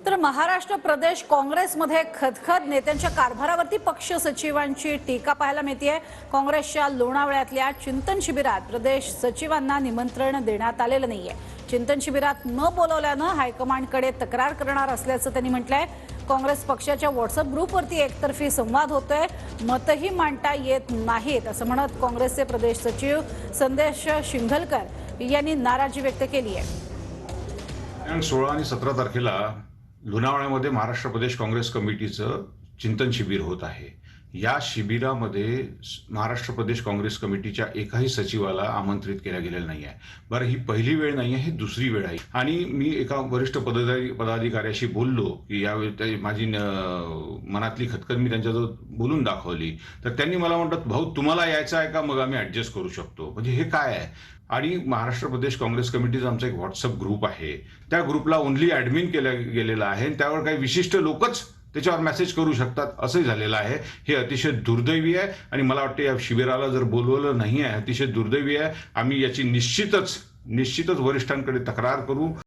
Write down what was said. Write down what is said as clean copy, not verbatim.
तर महाराष्ट्र प्रदेश काँग्रेसमध्ये खदखद, नेत्यांच्या कारभारावरती पक्ष सचिवांची टीका पाहायला मिळते। काँग्रेसच्या लोणावळ्यातल्या चिंतन शिबिरात प्रदेश सचिवांना निमंत्रण देण्यात आलेलं नाहीये। चिंतन शिबिरात न बोलवल्यानं हायकमांडकडे तक्रार करणार असल्याचं त्यांनी म्हटलंय। काँग्रेस पक्षाच्या व्हॉट्सअप ग्रुपवरती एकतर्फी संवाद होतोय, मतही मांडता येत नाहीत असं म्हणत काँग्रेसचे प्रदेश सचिव संदेश शिंगलकर यांनी नाराजी व्यक्त केली आहे। 16 आणि 17 तारखेला लोणावळ्यामध्ये महाराष्ट्र प्रदेश काँग्रेस कमिटीचं चिंतन शिबिर होत आहे। या शिबिरामध्ये महाराष्ट्र प्रदेश काँग्रेस कमिटीच्या एकाही सचिवाला आमंत्रित केलं गेलेलं नाही आहे। बरं, ही पहिली वेळ नाही आहे, ही दुसरी वेळ आहे। आणि मी एका वरिष्ठ पदाधिकाऱ्याशी बोललो की यावेळी माझी मनातली खदखद मी त्यांच्याजवळ बोलून दाखवली, तर त्यांनी मला म्हणतात, भाऊ तुम्हाला यायचं आहे का, मग आम्ही ऍडजस्ट करू शकतो। म्हणजे हे काय आहे? आणि महाराष्ट्र प्रदेश काँग्रेस कमिटीचा आमचा एक व्हॉट्सअप ग्रुप आहे, त्या ग्रुपला ओनली ऍडमिन केलं गेलेलं आहे। त्यावर काही विशिष्ट लोकच त्याच्यावर मेसेज करू शकतात असंही झालेलं आहे। हे अतिशय दुर्दैवी आहे आणि मला वाटतं या शिबिराला जर बोलवलं नाही आहे, अतिशय दुर्दैवी आहे। आम्ही याची निश्चितच वरिष्ठांकडे तक्रार करू।